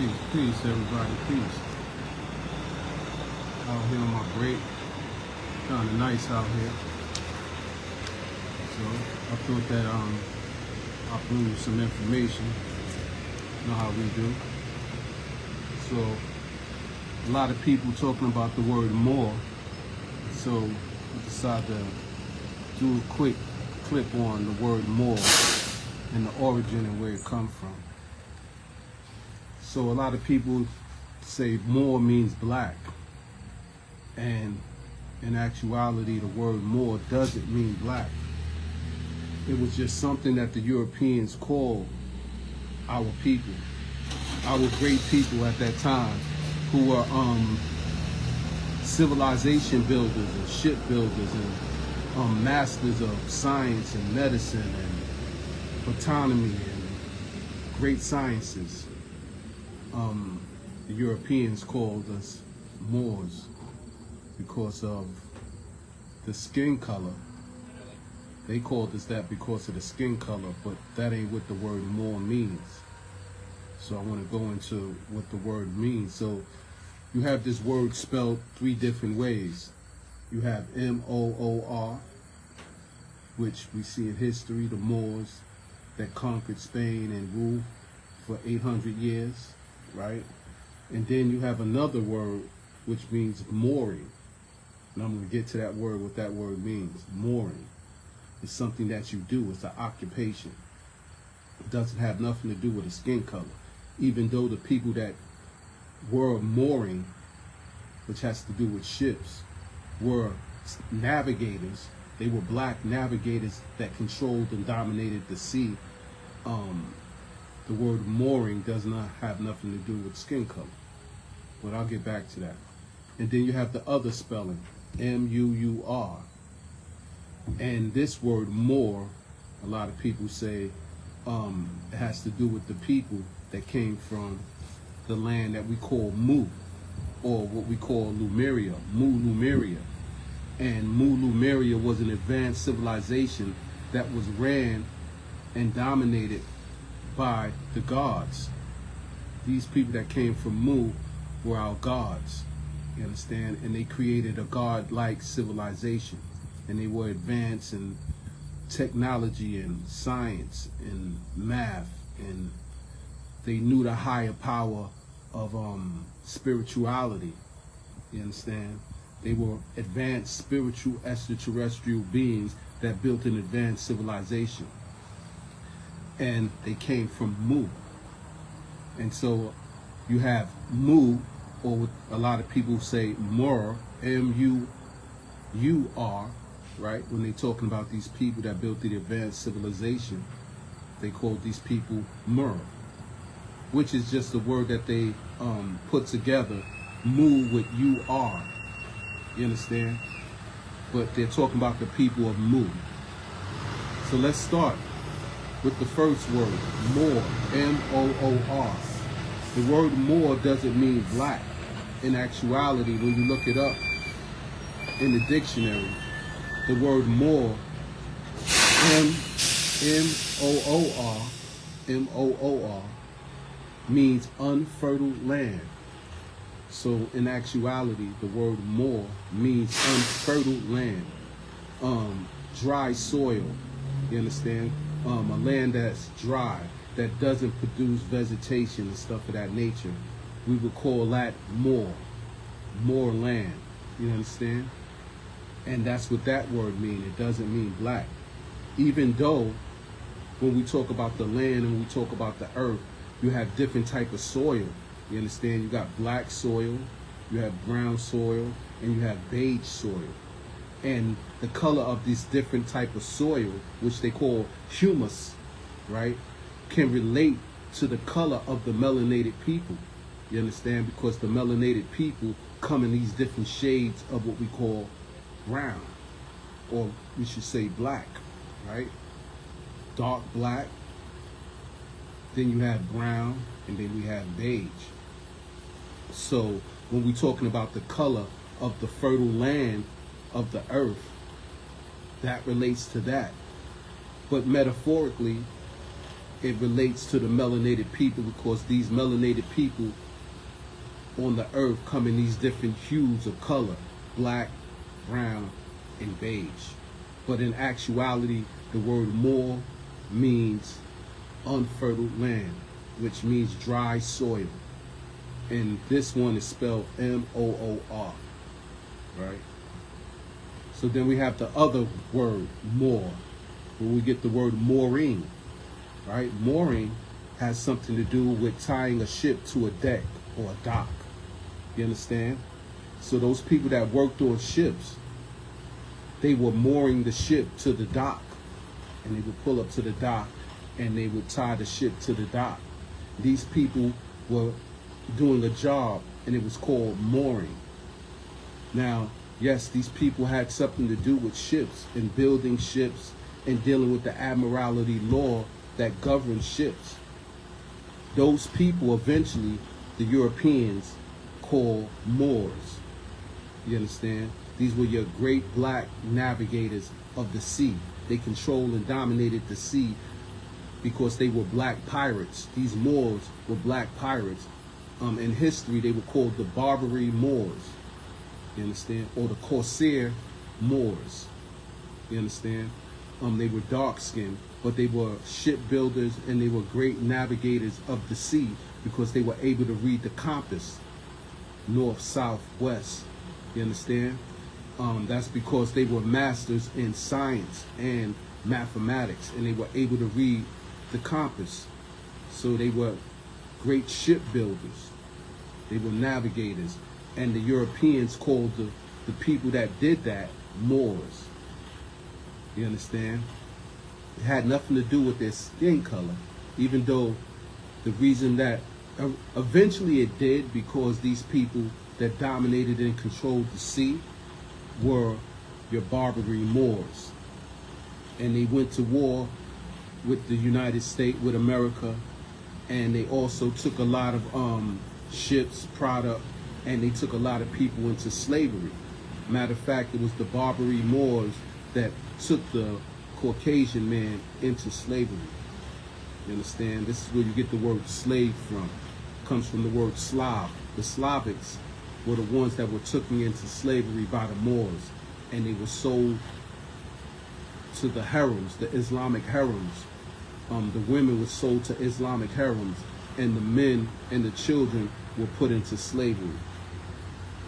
Peace, everybody, peace. Out here on my break, kind of nice out here. So I thought that I'll bring you some information. You know how we do. So a lot of people talking about the word more. So I decided to do a quick clip on the word more and the origin and where it comes from. So a lot of people say more means black, and in actuality the word more doesn't mean black. It was just something that the Europeans called our people, our great people at that time, who were civilization builders and ship builders and masters of science and medicine and botany and great sciences. The Europeans called us Moors because of the skin color. They called us that because of the skin color, but that ain't what the word Moor means. So I want to go into what the word means. So you have this word spelled three different ways. You have M-O-O-R, which we see in history, the Moors that conquered Spain and ruled for 800 years, right? And then you have another word which means mooring. And I'm going to get to that word, what that word means. Mooring is something that you do. It's an occupation. It doesn't have nothing to do with the skin color. Even though the people that were mooring, which has to do with ships, were navigators. They were black navigators that controlled and dominated the sea. The word mooring does not have nothing to do with skin color, but I'll get back to that. And then you have the other spelling, M-U-U-R. And this word Moor, a lot of people say it has to do with the people that came from the land that we call Mu, or what we call Lemuria, Mu Lemuria. And Mu Lemuria was an advanced civilization that was ran and dominated by the gods. These people that came from Mu were our gods, you understand? And they created a god-like civilization. And they were advanced in technology and science and math, and they knew the higher power of spirituality, you understand? They were advanced spiritual extraterrestrial beings that built an advanced civilization. And they came from Mu. And so you have Mu, or what a lot of people say Mur, M-U-U-R, right? When they're talking about these people that built the advanced civilization, they call these people Mur, which is just a word that they put together, Mu with U-R, you understand? But they're talking about the people of Mu. So let's start with the first word, Moor, M-O-O-R. The word Moor doesn't mean black. In actuality, when you look it up in the dictionary, the word Moor, M-O-O-R, means unfertile land. So in actuality, the word Moor means unfertile land, dry soil, you understand? A land that's dry, that doesn't produce vegetation and stuff of that nature. We would call that Moor land, you understand? And that's what that word means. It doesn't mean black. Even though when we talk about the land and we talk about the earth, you have different type of soil, you understand? You got black soil, you have brown soil, and you have beige soil. And the color of this different type of soil, which they call humus, right, can relate to the color of the melanated people. You understand? Because the melanated people come in these different shades of what we call brown, or we should say black, right? Dark black, then you have brown, and then we have beige. So when we're talking about the color of the fertile land of the earth, that relates to that. But metaphorically, it relates to the melanated people, because these melanated people on the earth come in these different hues of color: black, brown, and beige. But in actuality, the word Moor means unfertile land, which means dry soil. And this one is spelled M-O-O-R, right? So then we have the other word, Moor, where we get the word mooring, right? Mooring has something to do with tying a ship to a deck or a dock. You understand? So those people that worked on ships, they were mooring the ship to the dock, and they would pull up to the dock and they would tie the ship to the dock. These people were doing a job, and it was called mooring. Now, yes, these people had something to do with ships and building ships and dealing with the admiralty law that governs ships. Those people eventually, the Europeans, called Moors. You understand? These were your great black navigators of the sea. They controlled and dominated the sea because they were black pirates. These Moors were black pirates. In history, they were called the Barbary Moors. You understand? Or the Corsair Moors. You understand? They were dark-skinned, but they were shipbuilders, and they were great navigators of the sea because they were able to read the compass, north, south, west. You understand? That's because they were masters in science and mathematics, and they were able to read the compass. So they were great shipbuilders. They were navigators. And the Europeans called the people that did that Moors. You understand? It had nothing to do with their skin color, even though the reason that eventually it did, because these people that dominated and controlled the sea were your Barbary Moors. And they went to war with the United States, with America, and they also took a lot of ships, product, and they took a lot of people into slavery. Matter of fact, it was the Barbary Moors that took the Caucasian man into slavery. You understand? This is where you get the word slave from. It comes from the word Slav. The Slavics were the ones that were taken into slavery by the Moors, and they were sold to the harems, the Islamic harems. The women were sold to Islamic harems, and the men and the children were put into slavery.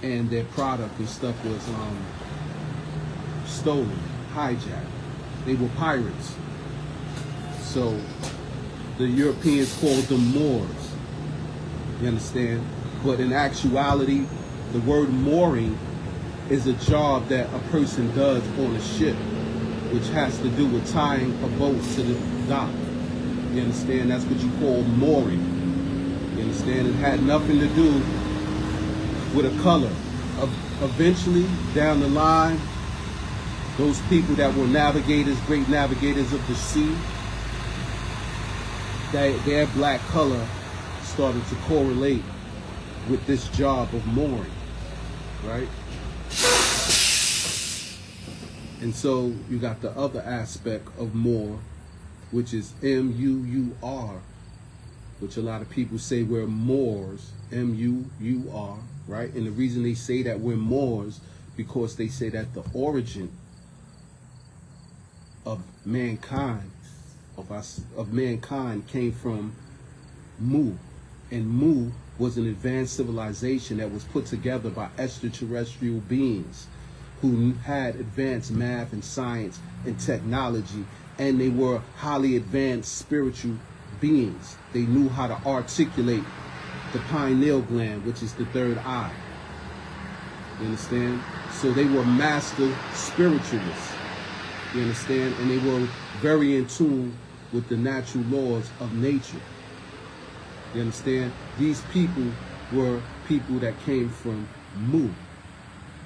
And their product and stuff was stolen, hijacked. They were pirates. So the Europeans called them Moors. You understand? But in actuality, the word mooring is a job that a person does on a ship, which has to do with tying a boat to the dock. You understand? That's what you call mooring. You understand? It had nothing to do with a color. Eventually, down the line, those people that were navigators, great navigators of the sea, their black color started to correlate with this job of mooring, right? And so you got the other aspect of Moor, which is M-U-U-R, which a lot of people say we're Moors, M-U-U-R, right? And the reason they say that we're Moors, because they say that the origin of mankind, of mankind came from Mu. And Mu was an advanced civilization that was put together by extraterrestrial beings who had advanced math and science and technology, and they were highly advanced spiritual beings. They knew how to articulate the pineal gland, which is the third eye. You understand? So they were master spiritualists. You understand? And they were very in tune with the natural laws of nature. You understand? These people were people that came from Mu.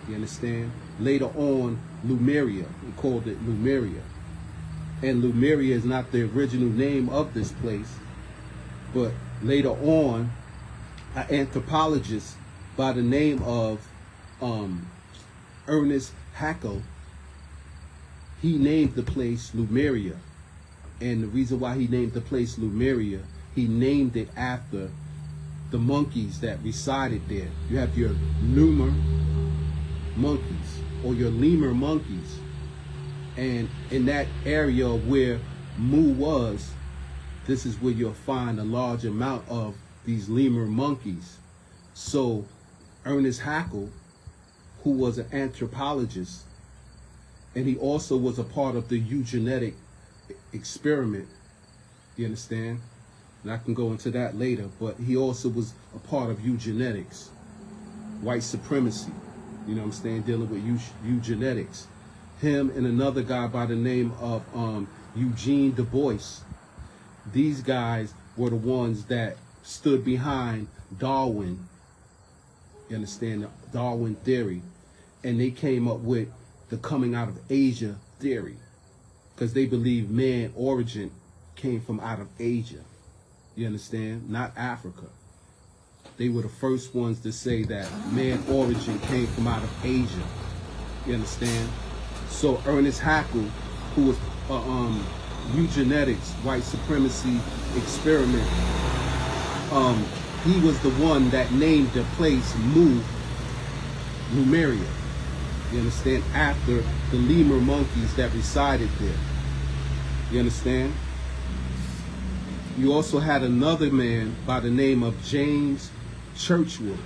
You understand? Later on, Lemuria, we called it Lemuria. And Lemuria is not the original name of this place, but later on, an anthropologist by the name of Ernest Haeckel, he named the place Lemuria. And the reason why he named the place Lemuria, he named it after the monkeys that resided there. You have your lemur monkeys or your lemur monkeys. And in that area where Mu was, this is where you'll find a large amount of these lemur monkeys. So Ernest Haeckel, who was an anthropologist, and he also was a part of the eugenetic experiment, you understand? And I can go into that later, but he also was a part of eugenics, white supremacy, you know what I'm saying, dealing with eugenics. Him and another guy by the name of Eugene Du Bois. These guys were the ones that stood behind Darwin, you understand, the Darwin theory. And they came up with the coming out of Asia theory, because they believe man origin came from out of Asia, you understand, not Africa. They were the first ones to say that man origin came from out of Asia, you understand. So Ernest Haeckel, who was eugenetics, white supremacy experiment, he was the one that named the place Lemuria, you understand, after the lemur monkeys that resided there, you understand. You also had another man by the name of James Churchward,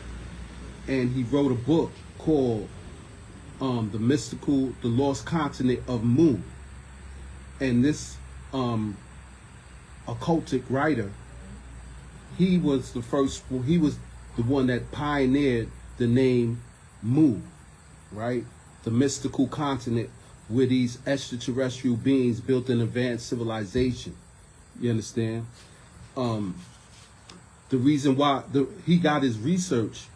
and he wrote a book called The Lost Continent of Mu. And this occultic writer, he was the one that pioneered the name Mu, right? The mystical continent where these extraterrestrial beings built an advanced civilization. You understand? The reason why he got his research,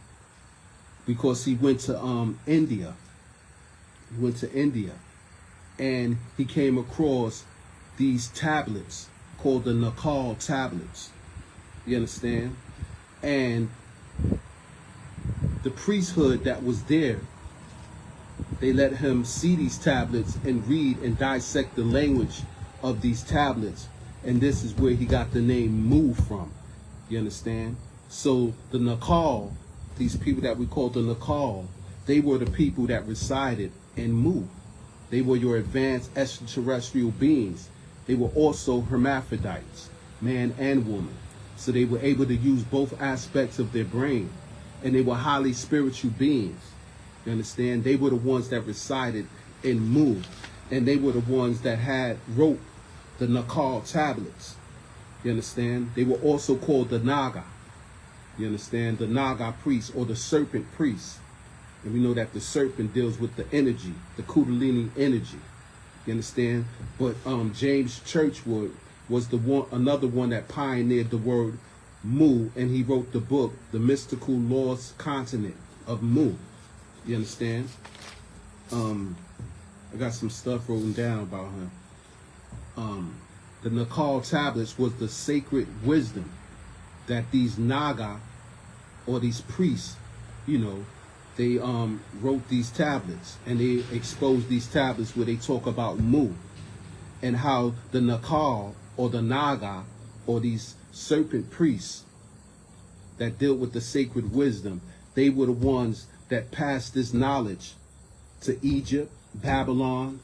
because he went to India. He went to India, and he came across these tablets called the Nakal tablets. You understand? And the priesthood that was there, they let him see these tablets and read and dissect the language of these tablets. And this is where he got the name Mu from. You understand? So the Nakal, these people that we call the Nakal, they were the people that resided in Mu. They were your advanced extraterrestrial beings. They were also hermaphrodites, man and woman. So they were able to use both aspects of their brain. And they were highly spiritual beings. You understand? They were the ones that resided in Mu. And they were the ones that wrote the Nakal tablets. You understand? They were also called the Naga. You understand? The Naga priests, or the serpent priests. And we know that the serpent deals with the energy, the Kundalini energy. You understand? But James Churchward was another one that pioneered the word Mu, and he wrote the book, The Mystical Lost Continent of Mu. You understand? I got some stuff written down about him. The Nakal tablets was the sacred wisdom that these Naga, or these priests, you know, they wrote these tablets, and they exposed these tablets where they talk about Mu, and how the Nakal, or the Naga, or these serpent priests that dealt with the sacred wisdom, they were the ones that passed this knowledge to Egypt, Babylon,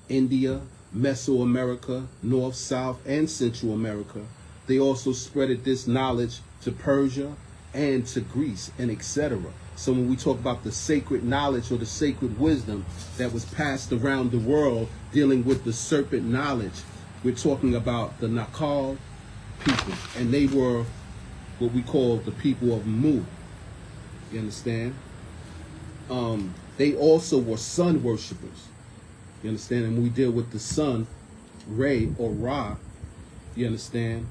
India, Mesoamerica, North, South, and Central America. They also spreaded this knowledge to Persia and to Greece, and etc. So when we talk about the sacred knowledge or the sacred wisdom that was passed around the world dealing with the serpent knowledge, we're talking about the Nakal people, and they were what we call the people of Mu. You understand? They also were sun worshippers. You understand? And when we deal with the sun, Re or Ra, you understand?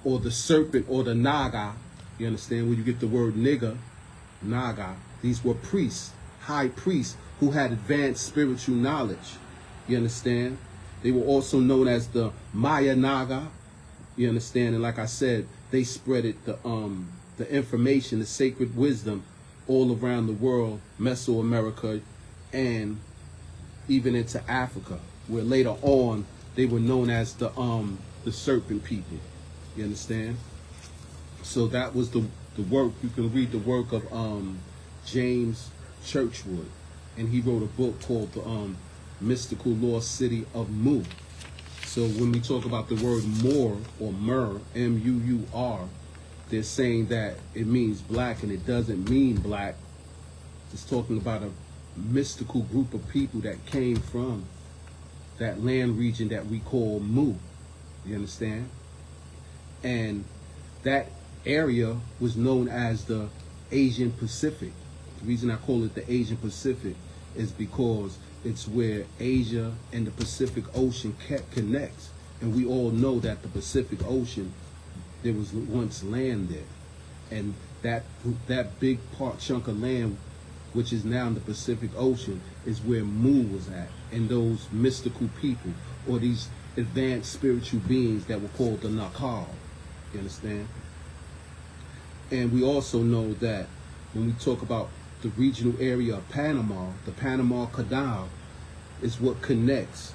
Or the serpent or the Naga, you understand? Where you get the word nigga, Naga. These were priests, high priests, who had advanced spiritual knowledge. You understand? They were also known as the Maya Naga. You understand? And like I said, they spreaded the information, the sacred wisdom, all around the world, Mesoamerica, and even into Africa, where later on they were known as the serpent people. You understand? So that was the work. You can read the work of James Churchward, and he wrote a book called the Mystical Lost City of Mu. So when we talk about the word Moor or Mur, M-U-U-R, they're saying that it means black, and it doesn't mean black. It's talking about a mystical group of people that came from that land region that we call Mu. You understand? And that area was known as the Asian Pacific. The reason I call it the Asian Pacific is because it's where Asia and the Pacific Ocean connects. And we all know that the Pacific Ocean, there was once land there. And that big chunk of land, which is now in the Pacific Ocean, is where Mu was at. And those mystical people, or these advanced spiritual beings that were called the Nakal. You understand? And we also know that when we talk about the regional area of Panama, the Panama Canal is what connects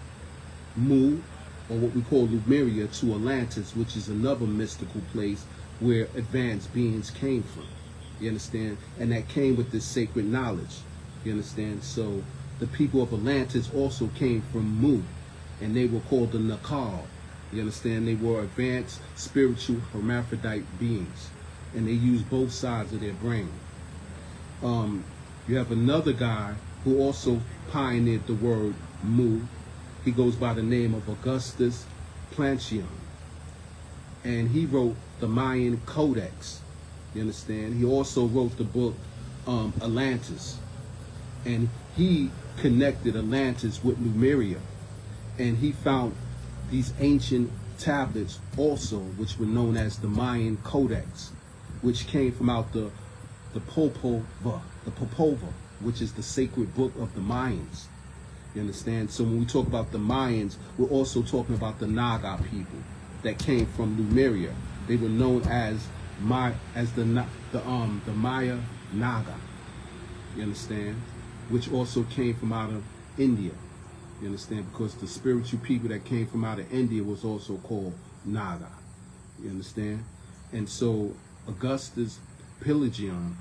Mu, or what we call Lemuria, to Atlantis, which is another mystical place where advanced beings came from. You understand? And that came with this sacred knowledge. You understand? So the people of Atlantis also came from Mu, and they were called the Nakal. You understand? They were advanced spiritual hermaphrodite beings, and they used both sides of their brain. You have another guy who also pioneered the word Mu. He goes by the name of Augustus Planchion, and he wrote the Mayan Codex. You understand? He also wrote the book Atlantis, and he connected Atlantis with Lemuria, and he found these ancient tablets also, which were known as the Mayan Codex, which came from out the Popova, which is the sacred book of the Mayans. You understand? So when we talk about the Mayans, we're also talking about the Naga people that came from Lemuria. They were known as the Maya Naga. You understand? Which also came from out of India. You understand? Because the spiritual people that came from out of India was also called Naga. You understand? And so Augustus Pelagion,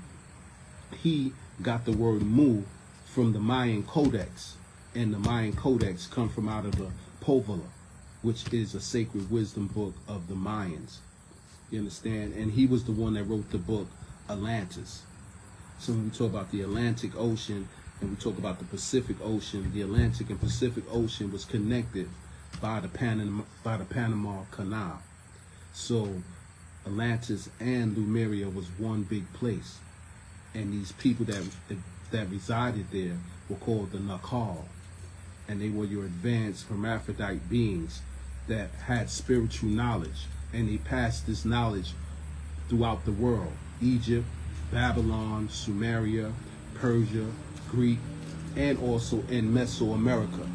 he got the word Mu from the Mayan Codex, and the Mayan Codex come from out of the Povala, which is a sacred wisdom book of the Mayans. You understand? And he was the one that wrote the book Atlantis. So when we talk about the Atlantic Ocean and we talk about the Pacific Ocean, the Atlantic and Pacific Ocean was connected by the Panama Canal. So Atlantis and Lemuria was one big place, and these people that resided there were called the Nakal, and they were your advanced hermaphrodite beings that had spiritual knowledge, and they passed this knowledge throughout the world: Egypt, Babylon, Sumeria, Persia, Greek, and also in Mesoamerica,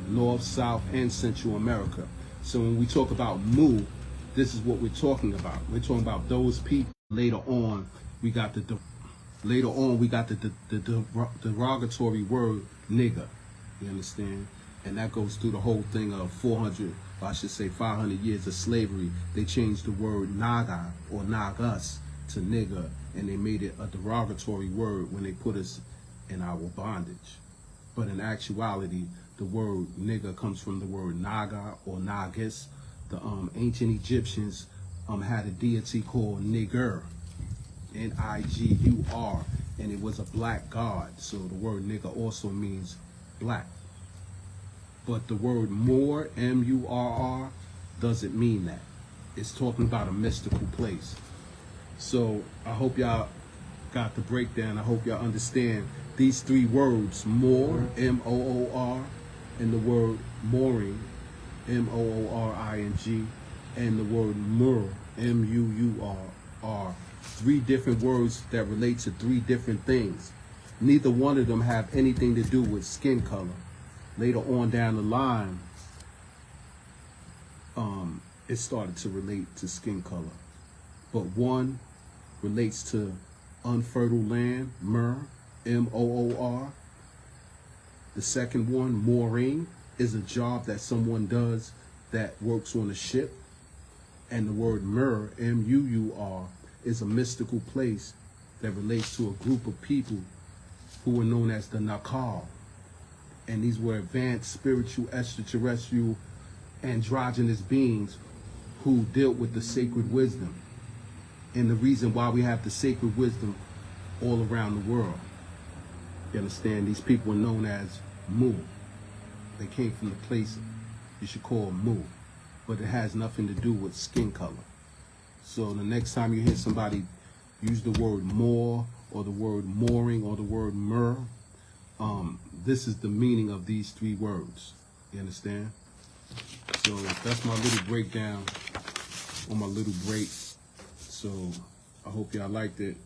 North, South, and Central America. So when we talk about Mu, this is what we're talking about. We're talking about those people. Later on, we got the derogatory word nigger. You understand? And that goes through the whole thing of 400, or I should say 500 years of slavery. They changed the word naga or nagas to nigger, and they made it a derogatory word when they put us in our bondage. But in actuality, the word nigger comes from the word naga or nagus. The ancient Egyptians had a deity called Nigur, N-I-G-U-R, and it was a black god. So the word nigger also means black. But the word Moor, M-U-R-R, doesn't mean that. It's talking about a mystical place. So I hope y'all got the breakdown. I hope y'all understand these three words: Moor, M-O-O-R, and the word mooring, M-O-O-R-I-N-G, and the word Mur, M-U-U-R, are three different words that relate to three different things. Neither one of them have anything to do with skin color. Later on down the line, it started to relate to skin color. But one relates to unfertile land, Mur, M-O-O-R. The second one, mooring, is a job that someone does that works on a ship. And the word Mur, M-U-U-R, is a mystical place that relates to a group of people who were known as the Nakal. And these were advanced spiritual, extraterrestrial, androgynous beings who dealt with the sacred wisdom. And the reason why we have the sacred wisdom all around the world. You understand? These people are known as Mu. They came from the place you should call Mu. But it has nothing to do with skin color. So the next time you hear somebody use the word more, or the word mooring, or the word myrrh, this is the meaning of these three words. You understand? So that's my little breakdown on my little break. So I hope y'all liked it.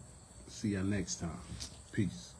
See y'all next time. Peace.